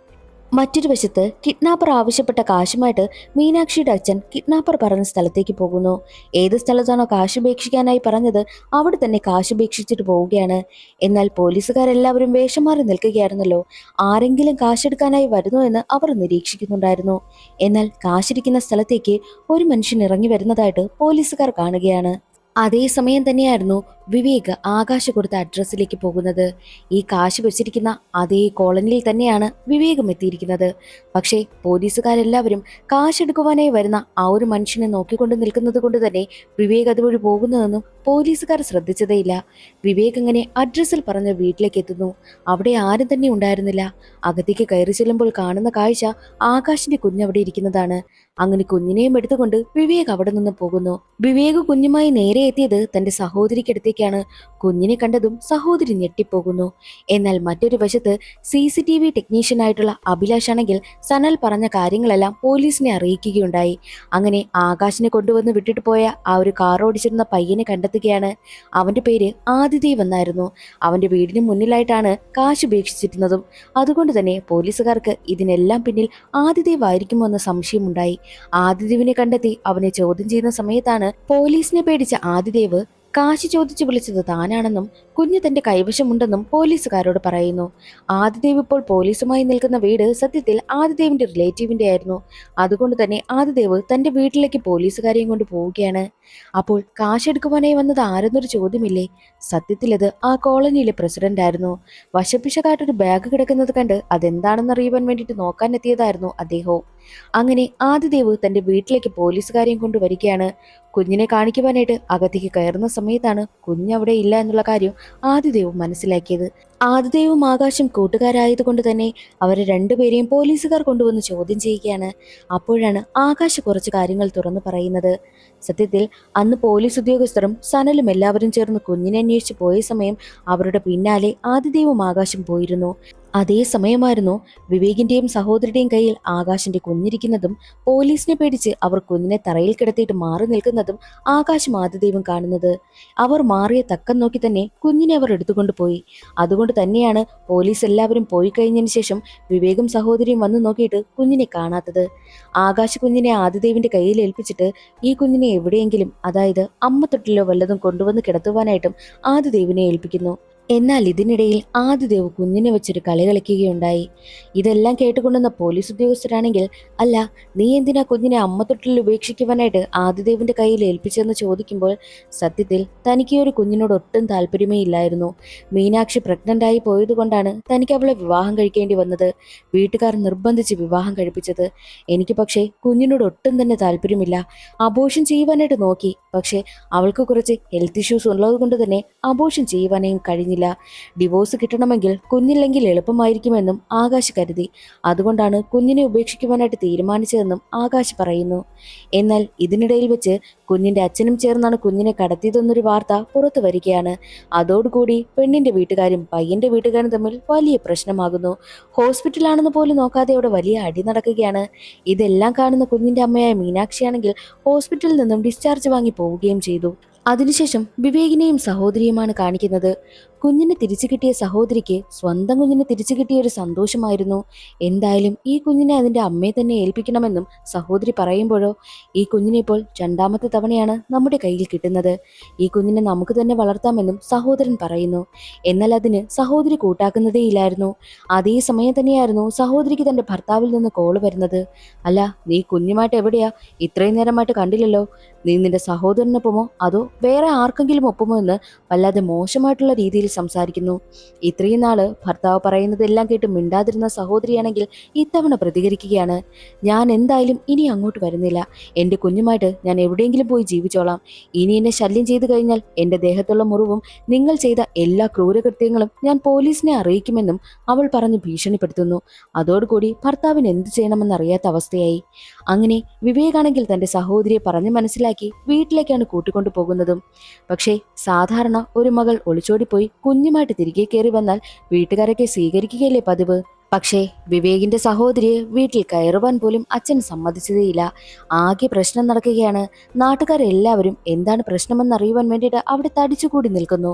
മറ്റൊരു വശത്ത് കിഡ്നാപ്പർ ആവശ്യപ്പെട്ട കാശുമായിട്ട് മീനാക്ഷിയുടെ അച്ഛൻ കിഡ്നാപ്പർ പറഞ്ഞ സ്ഥലത്തേക്ക് പോകുന്നു. ഏത് സ്ഥലത്താണോ കാശ് ഉപേക്ഷിക്കാനായി പറഞ്ഞത് അവിടെ തന്നെ കാശ് ഉപേക്ഷിച്ചിട്ട് പോവുകയാണ്. എന്നാൽ പോലീസുകാരെല്ലാവരും വേഷം മാറി നിൽക്കുകയായിരുന്നല്ലോ. ആരെങ്കിലും കാശെടുക്കാനായി വരുന്നു എന്ന് അവർ നിരീക്ഷിക്കുന്നുണ്ടായിരുന്നു. എന്നാൽ കാശിരിക്കുന്ന സ്ഥലത്തേക്ക് ഒരു മനുഷ്യൻ ഇറങ്ങി വരുന്നതായിട്ട് പോലീസുകാർ കാണുകയാണ്. അതേ സമയം തന്നെയായിരുന്നു വിവേക് ആകാശ് കൊടുത്ത അഡ്രസ്സിലേക്ക് പോകുന്നത്. ഈ കാശ് വെച്ചിരിക്കുന്ന അതേ കോളനിയിൽ തന്നെയാണ് വിവേകും എത്തിയിരിക്കുന്നത്. പക്ഷേ പോലീസുകാരെല്ലാവരും കാശെടുക്കുവാനായി വരുന്ന ആ ഒരു മനുഷ്യനെ നോക്കിക്കൊണ്ട് നിൽക്കുന്നത് കൊണ്ട് തന്നെ വിവേക് അതുവഴി പോകുന്നതെന്നും പോലീസുകാർ ശ്രദ്ധിച്ചതേയില്ല. വിവേക് അങ്ങനെ അഡ്രസ്സിൽ പറഞ്ഞ വീട്ടിലേക്ക് എത്തുന്നു. അവിടെ ആരും തന്നെ ഉണ്ടായിരുന്നില്ല. അകത്തേക്ക് കയറി ചെല്ലുമ്പോൾ കാണുന്ന കാഴ്ച ആകാശിന്റെ കുഞ്ഞവിടെ ഇരിക്കുന്നതാണ്. അങ്ങനെ കുഞ്ഞിനെയും എടുത്തുകൊണ്ട് വിവേക് അവിടെ നിന്ന് പോകുന്നു. വിവേക് കുഞ്ഞുമായി നേരെ എത്തിയത് തന്റെ സഹോദരിക്കടുത്തേക്കാണ്. കുഞ്ഞിനെ കണ്ടതും സഹോദരി ഞെട്ടിപ്പോകുന്നു. എന്നാൽ മറ്റൊരു വശത്ത് CCTV ടെക്നീഷ്യനായിട്ടുള്ള അഭിലാഷ് ആണെങ്കിൽ സനൽ പറഞ്ഞ കാര്യങ്ങളെല്ലാം പോലീസിനെ അറിയിക്കുകയുണ്ടായി. അങ്ങനെ ആകാശിനെ കൊണ്ടുവന്ന് വിട്ടിട്ട് പോയ ആ ഒരു കാർ ഓടിച്ചിരുന്ന പയ്യനെ കണ്ടെത്തുകയാണ്. അവന്റെ പേര് ആദിദേവ് എന്നായിരുന്നു. അവന്റെ വീടിന് മുന്നിലായിട്ടാണ് കാശ് ഉപേക്ഷിച്ചിരുന്നതും. അതുകൊണ്ട് തന്നെ പോലീസുകാർക്ക് ഇതിനെല്ലാം പിന്നിൽ ആദിദേവ് ആയിരിക്കുമോ എന്ന സംശയമുണ്ടായി. ആദിദേവിനെ കണ്ടെത്തി അവനെ ചോദ്യം ചെയ്യുന്ന സമയത്താണ് പോലീസിനെ പേടിച്ച ആദിദേവ് കാശ് ചോദിച്ചു വിളിച്ചത് താനാണെന്നും കുഞ്ഞ് തന്റെ കൈവശമുണ്ടെന്നും പോലീസുകാരോട് പറയുന്നു. ആദിദേവ് ഇപ്പോൾ പോലീസുമായി നിൽക്കുന്ന വീട് സത്യത്തിൽ ആദിദേവിന്റെ റിലേറ്റീവിന്റെ ആയിരുന്നു. അതുകൊണ്ട് തന്നെ ആദിദേവ് തന്റെ വീട്ടിലേക്ക് പോലീസുകാരെയും കൊണ്ട് പോവുകയാണ്. അപ്പോൾ കാശെടുക്കുവാനായി വന്നത് ആരെന്നൊരു ചോദ്യമില്ലേ? സത്യത്തിൽ അത് ആ കോളനിയിലെ പ്രസിഡന്റ് ആയിരുന്നു. വശപ്പിശകായിട്ടൊരു ബാഗ് കിടക്കുന്നത് കണ്ട് അതെന്താണെന്ന് അറിയുവാൻ വേണ്ടിയിട്ട് നോക്കാൻ എത്തിയതായിരുന്നു അദ്ദേഹവും. അങ്ങനെ ആദിദേവ് തന്റെ വീട്ടിലേക്ക് പോലീസുകാരെയും കൊണ്ടുവരികയാണ്. കുഞ്ഞിനെ കാണിക്കുവാനായിട്ട് അകത്തേക്ക് കയറുന്ന സമയത്താണ് കുഞ്ഞവിടെ ഇല്ല എന്നുള്ള കാര്യം ആദിദേവ് മനസ്സിലാക്കിയത്. ആദിദേവും ആകാശും കൂട്ടുകാരായതുകൊണ്ട് തന്നെ അവരെ രണ്ടുപേരെയും പോലീസുകാർ കൊണ്ടുവന്ന് ചോദ്യം ചെയ്യുകയാണ്. അപ്പോഴാണ് ആകാശ് കുറച്ച് കാര്യങ്ങൾ തുറന്നു പറയുന്നത്. സത്യത്തിൽ അന്ന് പോലീസ് ഉദ്യോഗസ്ഥരും സനലും എല്ലാവരും ചേർന്ന് കുഞ്ഞിനെ അന്വേഷിച്ച് പോയ സമയം അവരുടെ പിന്നാലെ ആദിദേവും ആകാശും പോയിരുന്നു. അതേ സമയമായിരുന്നു വിവേകിന്റെയും സഹോദരിയുടെയും കയ്യിൽ ആകാശിന്റെ കുഞ്ഞിരിക്കുന്നതും പോലീസിനെ പേടിച്ച് അവർ കുഞ്ഞിനെ തറയിൽ കിടത്തിയിട്ട് മാറി നിൽക്കുന്നതും ആകാശും ആദിദേവും കാണുന്നത്. അവർ മാറിയ തക്കം നോക്കി തന്നെ കുഞ്ഞിനെ അവർ എടുത്തുകൊണ്ട് പോയി. അതുകൊണ്ട് തന്നെയാണ് പോലീസ് എല്ലാവരും പോയി കഴിഞ്ഞതിന് ശേഷം വിവേകും സഹോദരിയും വന്നു നോക്കിയിട്ട് കുഞ്ഞിനെ കാണാത്തത്. ആകാശ് കുഞ്ഞിനെ ആദിദേവിന്റെ കയ്യിൽ ഏൽപ്പിച്ചിട്ട് ഈ കുഞ്ഞിനെ എവിടെയെങ്കിലും, അതായത് അമ്മ തൊട്ടിലോ വല്ലതും കൊണ്ടുവന്ന് കിടത്തുവാനായിട്ടും ആദിദേവിനെ ഏൽപ്പിക്കുന്നു. എന്നാൽ ഇതിനിടയിൽ ആദിദേവ് കുഞ്ഞിനെ വെച്ചൊരു കളി കളിക്കുകയുണ്ടായി. ഇതെല്ലാം കേട്ടുകൊണ്ടുവന്ന പോലീസ് ഉദ്യോഗസ്ഥരാണെങ്കിൽ, അല്ല, നീ എന്തിനാ കുഞ്ഞിനെ അമ്മത്തൊട്ടിൽ ഉപേക്ഷിക്കുവാനായിട്ട് ആദിദേവിന്റെ കയ്യിൽ ഏൽപ്പിച്ചെന്ന് ചോദിക്കുമ്പോൾ സത്യത്തിൽ തനിക്ക് ഒരു കുഞ്ഞിനോട് ഒട്ടും താല്പര്യമേ ഇല്ലായിരുന്നു. മീനാക്ഷി പ്രഗ്നന്റ് ആയി പോയതുകൊണ്ടാണ് തനിക്ക് അവളെ വിവാഹം കഴിക്കേണ്ടി വന്നത്. വീട്ടുകാർ നിർബന്ധിച്ച് വിവാഹം കഴിപ്പിച്ചത്. എനിക്ക് പക്ഷേ കുഞ്ഞിനോട് ഒട്ടും തന്നെ താല്പര്യമില്ല. അബോർഷൻ ചെയ്യുവാനായിട്ട് നോക്കി. പക്ഷേ അവൾക്ക് കുറച്ച് ഹെൽത്ത് ഇഷ്യൂസ് ഉള്ളത് കൊണ്ട് തന്നെ അബോർഷൻ ചെയ്യുവാനേയും കഴിഞ്ഞില്ല. ഡിവോഴ്സ് കിട്ടണമെങ്കിൽ കുഞ്ഞില്ലെങ്കിൽ എളുപ്പമായിരിക്കുമെന്നും ആകാശ് കരുതി. അതുകൊണ്ടാണ് കുഞ്ഞിനെ ഉപേക്ഷിക്കുവാനായിട്ട് തീരുമാനിച്ചതെന്നും ആകാശ് പറയുന്നു. എന്നാൽ ഇതിനിടയിൽ വെച്ച് കുഞ്ഞിന്റെ അച്ഛനും ചേർന്നാണ് കുഞ്ഞിനെ കടത്തിയതെന്നൊരു വാർത്ത പുറത്തു വരികയാണ്. അതോടുകൂടി പെണ്ണിന്റെ വീട്ടുകാരും പയ്യന്റെ വീട്ടുകാരും തമ്മിൽ വലിയ പ്രശ്നമാകുന്നു. ഹോസ്പിറ്റലാണെന്ന് പോലും നോക്കാതെ അവിടെ വലിയ അടി നടക്കുകയാണ്. ഇതെല്ലാം കാണുന്ന കുഞ്ഞിന്റെ അമ്മയായ മീനാക്ഷിയാണെങ്കിൽ ഹോസ്പിറ്റലിൽ നിന്നും ഡിസ്ചാർജ് വാങ്ങി പോവുകയും ചെയ്തു. അതിനുശേഷം വിവേകിനെയും സഹോദരിയുമാണ് കാണിക്കുന്നത്. കുഞ്ഞിനെ തിരിച്ചു കിട്ടിയ സഹോദരിക്ക് സ്വന്തം കുഞ്ഞിനെ തിരിച്ചു കിട്ടിയ ഒരു സന്തോഷമായിരുന്നു. എന്തായാലും ഈ കുഞ്ഞിനെ അതിന്റെ അമ്മയെ തന്നെ ഏൽപ്പിക്കണമെന്നും സഹോദരി പറയുമ്പോഴോ, ഈ കുഞ്ഞിനെ ഇപ്പോൾ രണ്ടാമത്തെ തവണയാണ് നമ്മുടെ കയ്യിൽ കിട്ടുന്നത്. ഈ കുഞ്ഞിനെ നമുക്ക് തന്നെ വളർത്താമെന്നും സഹോദരൻ പറയുന്നു. എന്നാൽ അതിന് സഹോദരി കൂട്ടാക്കുന്നതേയില്ലായിരുന്നു. അതേ സമയം തന്നെയായിരുന്നു സഹോദരിക്ക് തന്റെ ഭർത്താവിൽ നിന്ന് കോള് വരുന്നത്. അല്ല, നീ കുഞ്ഞുമായിട്ട് എവിടെയാ? ഇത്രയും നേരമായിട്ട് കണ്ടില്ലല്ലോ. നീ നിന്റെ സഹോദരനൊപ്പമോ അതോ വേറെ ആർക്കെങ്കിലും ഒപ്പമോ എന്ന് വല്ലാതെ മോശമായിട്ടുള്ള രീതിയിൽ സംസാരിക്കുന്നു. ഇത്രയും നാള് ഭർത്താവ് പറയുന്നതെല്ലാം കേട്ട് മിണ്ടാതിരുന്ന സഹോദരിയാണെങ്കിൽ ഇത്തവണ പ്രതികരിക്കുകയാണ്. ഞാൻ എന്തായാലും ഇനി അങ്ങോട്ട് വരുന്നില്ല. എന്റെ കുഞ്ഞുമായിട്ട് ഞാൻ എവിടെയെങ്കിലും പോയി ജീവിച്ചോളാം. ഇനി എന്നെ ശല്യം ചെയ്തു കഴിഞ്ഞാൽ എന്റെ ദേഹത്തുള്ള മുറിവും നിങ്ങൾ ചെയ്ത എല്ലാ ക്രൂരകൃത്യങ്ങളും ഞാൻ പോലീസിനെ അറിയിക്കുമെന്നും അവൾ പറഞ്ഞ് ഭീഷണിപ്പെടുത്തുന്നു. അതോടുകൂടി ഭർത്താവിന് എന്ത് ചെയ്യണമെന്നറിയാത്ത അവസ്ഥയായി. അങ്ങനെ വിവേകാണെങ്കിൽ തന്റെ സഹോദരിയെ പറഞ്ഞ് മനസ്സിലാക്കി വീട്ടിലേക്കാണ് കൂട്ടിക്കൊണ്ടു പോകുന്നതും. പക്ഷേ സാധാരണ ഒരു മകൾ ഒളിച്ചോടിപ്പോയി കുഞ്ഞുമായിട്ട് തിരികെ കയറി വന്നാൽ വീട്ടുകാരൊക്കെ സ്വീകരിക്കുകയല്ലേ പതിവ്. പക്ഷേ വിവേകിന്റെ സഹോദരിയെ വീട്ടിൽ കയറുവാൻ പോലും അച്ഛൻ സമ്മതിച്ചതേയില്ല. ആകെ പ്രശ്നം നടക്കുകയാണ്. നാട്ടുകാരെല്ലാവരും എന്താണ് പ്രശ്നമെന്നറിയുവാൻ വേണ്ടിയിട്ട് അവിടെ തടിച്ചുകൂടി നിൽക്കുന്നു.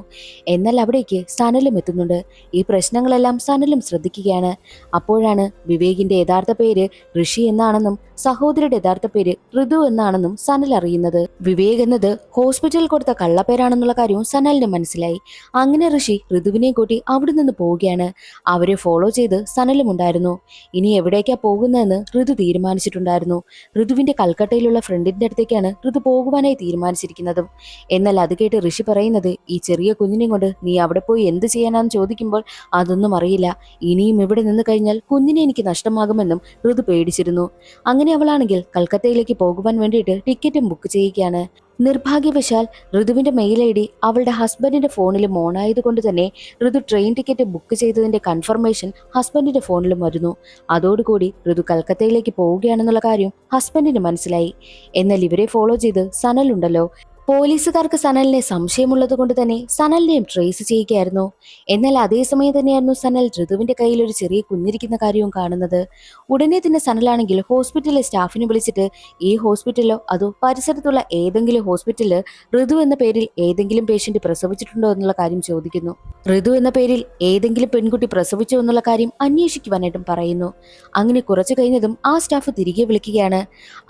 എന്നാൽ അവിടേക്ക് സനലും എത്തുന്നുണ്ട്. ഈ പ്രശ്നങ്ങളെല്ലാം സനലും ശ്രദ്ധിക്കുകയാണ്. അപ്പോഴാണ് വിവേകിന്റെ യഥാർത്ഥ പേര് ഋഷി എന്നാണെന്നും സഹോദരിയുടെ യഥാർത്ഥ പേര് ഋതു എന്നാണെന്നും സനൽ അറിയുന്നത്. വിവേക് എന്നത് ഹോസ്പിറ്റലിൽ കൊടുത്ത കള്ളപ്പേരാണെന്നുള്ള കാര്യവും സനലിന് മനസ്സിലായി. അങ്ങനെ ഋഷി ഋതുവിനെ കൂട്ടി അവിടെ നിന്ന് പോവുകയാണ്. അവരെ ഫോളോ ചെയ്ത് സനലും ഉണ്ടായിരുന്നു. ഇനി എവിടേക്കാ പോകുന്നതെന്ന് ഋതു തീരുമാനിച്ചിട്ടുണ്ടായിരുന്നു. ഋതുവിന്റെ കൽക്കട്ടയിലുള്ള ഫ്രണ്ടിന്റെ അടുത്തേക്കാണ് ഋതു പോകുവാനായി തീരുമാനിച്ചിരിക്കുന്നതും. എന്നാൽ അത് കേട്ട് ഋഷി പറയുന്നത്, ഈ ചെറിയ കുഞ്ഞിനെ കൊണ്ട് നീ അവിടെ പോയി എന്ത് ചെയ്യാനാന്ന് ചോദിക്കുമ്പോൾ അതൊന്നും അറിയില്ല. ഇനിയും ഇവിടെ നിന്ന് കഴിഞ്ഞാൽ കുഞ്ഞിനെ എനിക്ക് നഷ്ടമാകുമെന്നും ഋതു പേടിച്ചിരുന്നു. അങ്ങനെ അവളാണെങ്കിൽ കൽക്കത്തയിലേക്ക് പോകുവാൻ വേണ്ടിയിട്ട് ടിക്കറ്റും ബുക്ക് ചെയ്യുകയാണ്. നിർഭാഗ്യവശാൽ ഋതുവിന്റെ മെയിൽ ഐ ഡി അവളുടെ ഹസ്ബൻഡിന്റെ ഫോണിലും ഓണായതുകൊണ്ട് തന്നെ ഋതു ട്രെയിൻ ടിക്കറ്റ് ബുക്ക് ചെയ്തതിന്റെ കൺഫർമേഷൻ ഹസ്ബൻഡിന്റെ ഫോണിലും വരുന്നു. അതോടുകൂടി ഋതു കൽക്കത്തയിലേക്ക് പോവുകയാണെന്നുള്ള കാര്യം ഹസ്ബൻഡിന് മനസ്സിലായി. എന്നാൽ ഇവരെ ഫോളോ ചെയ്ത് സനലുണ്ടല്ലോ, പോലീസുകാർക്ക് സനലിനെ സംശയമുള്ളത് കൊണ്ട് തന്നെ സനലിനെയും ട്രേസ് ചെയ്യുകയായിരുന്നു. എന്നാൽ അതേസമയം തന്നെയായിരുന്നു സനൽ ഋതുവിന്റെ കയ്യിൽ ഒരു ചെറിയ കുഞ്ഞിരിക്കുന്ന കാര്യവും കാണുന്നത്. ഉടനെ തന്നെ സനലാണെങ്കിൽ ഹോസ്പിറ്റലിലെ സ്റ്റാഫിനെ വിളിച്ചിട്ട് ഈ ഹോസ്പിറ്റലിലോ അതോ പരിസരത്തുള്ള ഏതെങ്കിലും ഹോസ്പിറ്റലിൽ ഋതു എന്ന പേരിൽ ഏതെങ്കിലും പേഷ്യന്റ് പ്രസവിച്ചിട്ടുണ്ടോ എന്നുള്ള കാര്യം ചോദിക്കുന്നു. ഋതു എന്ന പേരിൽ ഏതെങ്കിലും പെൺകുട്ടി പ്രസവിച്ചോ എന്നുള്ള കാര്യം അന്വേഷിക്കുവാനായിട്ടും പറയുന്നു. അങ്ങനെ കുറച്ചു കഴിഞ്ഞതും ആ സ്റ്റാഫ് തിരികെ വിളിക്കുകയാണ്.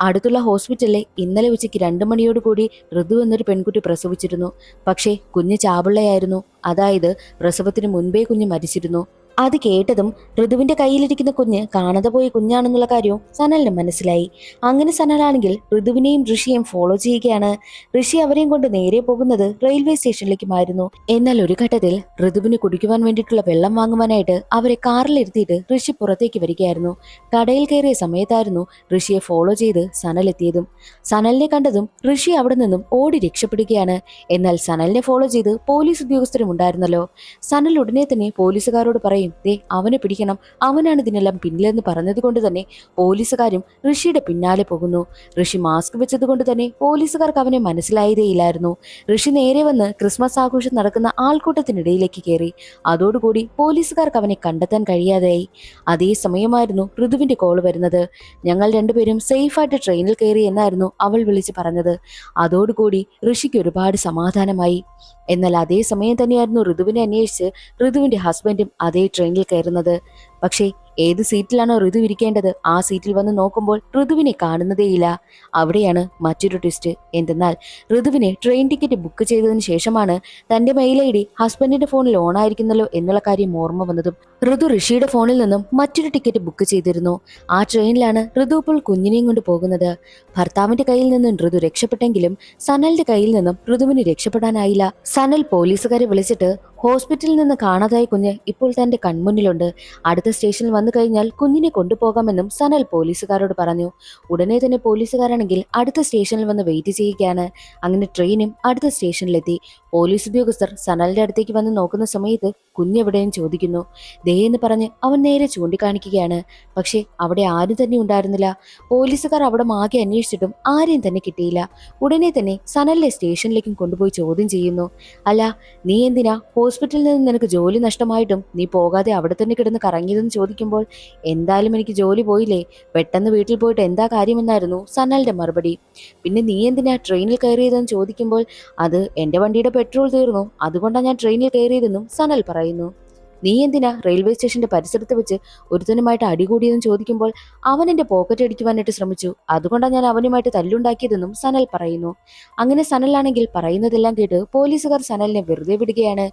അടുത്തുള്ള ഹോസ്പിറ്റലിലെ ഇന്നലെ ഉച്ചയ്ക്ക് 2 മണിയോടുകൂടി ഋതു എന്നൊരു പെൺകുട്ടി പ്രസവിച്ചിരുന്നു. പക്ഷേ കുഞ്ഞ് ചാപിള്ളയായിരുന്നു. അതായത് പ്രസവത്തിന് മുൻപേ കുഞ്ഞ് മരിച്ചിരുന്നു. അത് കേട്ടതും ഋതുവിന്റെ കയ്യിലിരിക്കുന്ന കുഞ്ഞ് കാണാതെ പോയ കുഞ്ഞാണെന്നുള്ള കാര്യവും സനലിന് മനസ്സിലായി. അങ്ങനെ സനലാണെങ്കിൽ ഋതുവിനെയും ഋഷിയെയും ഫോളോ ചെയ്യുകയാണ്. ഋഷി അവരെയും കൊണ്ട് നേരെ പോകുന്നത് റെയിൽവേ സ്റ്റേഷനിലേക്കുമായിരുന്നു. എന്നാൽ ഒരു ഘട്ടത്തിൽ ഋതുവിന് കുടിക്കുവാൻ വേണ്ടിയിട്ടുള്ള വെള്ളം വാങ്ങുവാനായിട്ട് അവരെ കാറിലിരുത്തിയിട്ട് ഋഷി പുറത്തേക്ക് വരികയായിരുന്നു. കടയിൽ കയറിയ സമയത്തായിരുന്നു ഋഷിയെ ഫോളോ ചെയ്ത് സനൽ എത്തിയതും. സനലിനെ കണ്ടതും ഋഷി അവിടെ നിന്നും ഓടി രക്ഷപ്പെടുകയാണ്. എന്നാൽ സനലിനെ ഫോളോ ചെയ്ത് പോലീസ് ഉദ്യോഗസ്ഥരും ഉണ്ടായിരുന്നല്ലോ. സനൽ ഉടനെ തന്നെ പോലീസുകാരോട് പറയും, ദേ അവനെ പിടിക്കണം, അവനാണ് ഇതിനെല്ലാം പിന്നിലെന്ന് പറഞ്ഞത് കൊണ്ട് തന്നെ പോലീസുകാരും ഋഷിയുടെ പിന്നാലെ പോകുന്നു. ഋഷി മാസ്ക് വെച്ചത് കൊണ്ട് തന്നെ പോലീസുകാർക്ക് അവനെ മനസ്സിലായതേയില്ലായിരുന്നു. ഋഷി നേരെ വന്ന് ക്രിസ്മസ് ആഘോഷം നടക്കുന്ന ആൾക്കൂട്ടത്തിനിടയിലേക്ക് കയറി. അതോടുകൂടി പോലീസുകാർക്ക് അവനെ കണ്ടെത്താൻ കഴിയാതെയായി. അതേ സമയമായിരുന്നു ഋതുവിന്റെ കോള് വരുന്നത്. ഞങ്ങൾ രണ്ടുപേരും സേഫായിട്ട് ട്രെയിനിൽ കയറി എന്നായിരുന്നു അവൾ വിളിച്ച് പറഞ്ഞത്. അതോടുകൂടി ഋഷിക്ക് ഒരുപാട് സമാധാനമായി. എന്നാൽ അതേ സമയം തന്നെയായിരുന്നു ഋതുവിനെ അന്വേഷിച്ച് ഋതുവിന്റെ ഹസ്ബൻഡും അതേ ട്രെയിനിൽ കയറുന്നത്. പക്ഷേ ഏത് സീറ്റിലാണോ ഋതു ഇരിക്കേണ്ടത് ആ സീറ്റിൽ വന്ന് നോക്കുമ്പോൾ ഋതുവിനെ കാണുന്നതേയില്ല. അവിടെയാണ് മറ്റൊരു ട്വിസ്റ്റ്. എന്തെന്നാൽ ഋതുവിനെ ട്രെയിൻ ടിക്കറ്റ് ബുക്ക് ചെയ്തതിന് ശേഷമാണ് തന്റെ മെയിൽ ഐ ഡി ഹസ്ബൻഡിന്റെ ഫോണിൽ ഓണായിരിക്കുന്നല്ലോ എന്നുള്ള കാര്യം ഓർമ്മ വന്നതും ഋതു ഋഷിയുടെ ഫോണിൽ നിന്നും മറ്റൊരു ടിക്കറ്റ് ബുക്ക് ചെയ്തിരുന്നു. ആ ട്രെയിനിലാണ് ഋതു ഇപ്പോൾ കുഞ്ഞിനെയും കൊണ്ട് പോകുന്നത്. ഭർത്താവിന്റെ കയ്യിൽ നിന്നും ഋതു രക്ഷപ്പെട്ടെങ്കിലും സനലിന്റെ കയ്യിൽ നിന്നും ഋതുവിന് രക്ഷപ്പെടാനായില്ല. സനൽ പോലീസുകാരെ വിളിച്ചിട്ട് ഹോസ്പിറ്റലിൽ നിന്ന് കാണാതായ കുഞ്ഞ് ഇപ്പോൾ തന്റെ കൺമുന്നിലുണ്ട്, അടുത്ത സ്റ്റേഷനിൽ വന്നു കഴിഞ്ഞാൽ കുഞ്ഞിനെ കൊണ്ടുപോകാമെന്നും സനൽ പോലീസുകാരോട് പറഞ്ഞു. ഉടനെ തന്നെ പോലീസുകാരാണെങ്കിൽ അടുത്ത സ്റ്റേഷനിൽ വന്ന് വെയിറ്റ് ചെയ്യുകയാണ്. അങ്ങനെ ട്രെയിനും അടുത്ത സ്റ്റേഷനിലെത്തി. പോലീസ് ഉദ്യോഗസ്ഥർ സനലിന്റെ അടുത്തേക്ക് വന്ന് നോക്കുന്ന സമയത്ത് കുഞ്ഞെവിടെയും ചോദിക്കുന്നു. ദേ എന്ന് പറഞ്ഞ് അവൻ നേരെ ചൂണ്ടിക്കാണിക്കുകയാണ്. പക്ഷേ അവിടെ ആരും തന്നെ ഉണ്ടായിരുന്നില്ല. പോലീസുകാർ അവിടെ ആകെ അന്വേഷിച്ചിട്ടും ആരെയും തന്നെ കിട്ടിയില്ല. ഉടനെ തന്നെ സനലിനെ സ്റ്റേഷനിലേക്കും കൊണ്ടുപോയി ചോദ്യം ചെയ്യുന്നു. അല്ല, നീ എന്തിനാ ഹോസ്പിറ്റലിൽ നിന്ന് നിനക്ക് ജോലി നഷ്ടമായിട്ടും നീ പോകാതെ അവിടെ തന്നെ കിടന്ന് കറങ്ങിയതെന്ന് ചോദിക്കുമ്പോൾ എന്തായാലും എനിക്ക് ജോലി പോയില്ലേ, പെട്ടെന്ന് വീട്ടിൽ പോയിട്ട് എന്താ കാര്യമെന്നായിരുന്നു സനലിന്റെ മറുപടി. പിന്നെ നീ എന്തിനാ ട്രെയിനിൽ കയറിയതെന്ന് ചോദിക്കുമ്പോൾ അത് എന്റെ വണ്ടിയുടെ പെട്രോൾ തീർന്നു, അതുകൊണ്ടാണ് ഞാൻ ട്രെയിനിൽ കയറിയതെന്നും സനൽ പറയുന്നു. നീ എന്തിനാ റെയിൽവേ സ്റ്റേഷന്റെ പരിസരത്ത് വെച്ച് ഒരുത്തനുമായിട്ട് അടികൂടിയെന്ന് ചോദിക്കുമ്പോൾ അവൻ എന്റെ പോക്കറ്റ് അടിക്കുവാനായിട്ട് ശ്രമിച്ചു, അതുകൊണ്ടാണ് ഞാൻ അവനുമായിട്ട് തല്ലുണ്ടാക്കിയതെന്നും സനൽ പറയുന്നു. അങ്ങനെ സനലാണെങ്കിൽ പറയുന്നതെല്ലാം കേട്ട് പോലീസുകാർ സനലിനെ വെറുതെ വിടുകയാണ്.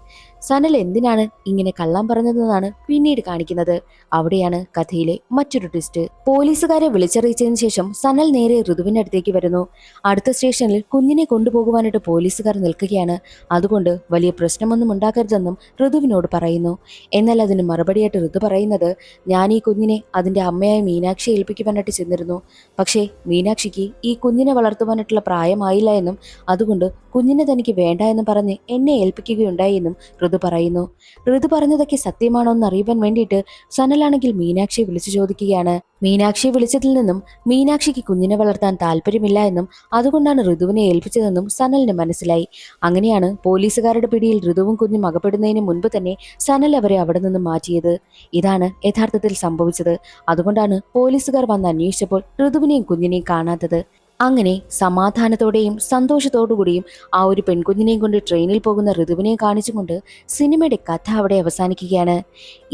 സനൽ എന്തിനാണ് ഇങ്ങനെ കള്ളം പറഞ്ഞതെന്നാണ് പിന്നീട് കാണിക്കുന്നത്. അവിടെയാണ് കഥയിലെ മറ്റൊരു ട്വിസ്റ്റ്. പോലീസുകാരെ വിളിച്ചറിയിച്ചതിന് ശേഷം സനൽ നേരെ ഋതുവിന്റെ അടുത്തേക്ക് വരുന്നു. അടുത്ത സ്റ്റേഷനിൽ കുഞ്ഞിനെ കൊണ്ടുപോകുവാനായിട്ട് പോലീസുകാർ നിൽക്കുകയാണ്. അതുകൊണ്ട് വലിയ പ്രശ്നമൊന്നും ഉണ്ടാക്കരുതെന്നും ഋതുവിനോട് പറയുന്നു. എന്നാൽ അതിന് മറുപടിയായിട്ട് ഋതു പറയുന്നത്, ഞാൻ ഈ കുഞ്ഞിനെ അതിന്റെ അമ്മയായ മീനാക്ഷിയെ ഏൽപ്പിക്കുവാനായിട്ട് ചെന്നിരുന്നു. പക്ഷേ മീനാക്ഷിക്ക് ഈ കുഞ്ഞിനെ വളർത്തുവാനായിട്ടുള്ള പ്രായമായില്ല എന്നും അതുകൊണ്ട് കുഞ്ഞിനെ തനിക്ക് വേണ്ട എന്ന് പറഞ്ഞ് എന്നെ ഏൽപ്പിക്കുകയുണ്ടായി എന്നും ഋതു പറയുന്നു. ഋതു പറഞ്ഞതൊക്കെ സത്യമാണോ എന്ന് അറിയുവാൻ വേണ്ടിയിട്ട് സനലാണെങ്കിൽ മീനാക്ഷിയെ വിളിച്ചു ചോദിക്കുകയാണ്. മീനാക്ഷിയെ വിളിച്ചതിൽ നിന്നും മീനാക്ഷിക്ക് കുഞ്ഞിനെ വളർത്താൻ താല്പര്യമില്ല എന്നും അതുകൊണ്ടാണ് ഋതുവിനെ ഏൽപ്പിച്ചതെന്നും സനലിന് മനസ്സിലായി. അങ്ങനെയാണ് പോലീസുകാരുടെ പിടിയിൽ ഋതുവും കുഞ്ഞും അകപ്പെടുന്നതിന് മുൻപ് തന്നെ സനൽ അവരെ അവിടെ നിന്നും മാറ്റിയത്. ഇതാണ് യഥാർത്ഥത്തിൽ സംഭവിച്ചത്. അതുകൊണ്ടാണ് പോലീസുകാർ വന്ന് അന്വേഷിച്ചപ്പോൾ ഋതുവിനെയും കുഞ്ഞിനെയും കാണാത്തത്. അങ്ങനെ സമാധാനത്തോടെയും സന്തോഷത്തോടുകൂടിയും ആ ഒരു പെൺകുഞ്ഞിനെയും കൊണ്ട് ട്രെയിനിൽ പോകുന്ന ഋതുവിനെ കാണിച്ചുകൊണ്ട് സിനിമയുടെ കഥ അവിടെ അവസാനിക്കുകയാണ്.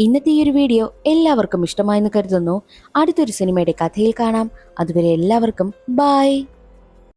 ഇന്നത്തെ ഈ ഒരു വീഡിയോ എല്ലാവർക്കും ഇഷ്ടമായെന്ന് കരുതുന്നു. അടുത്തൊരു സിനിമയുടെ കഥയിൽ കാണാം. അതുവരെ എല്ലാവർക്കും ബൈ.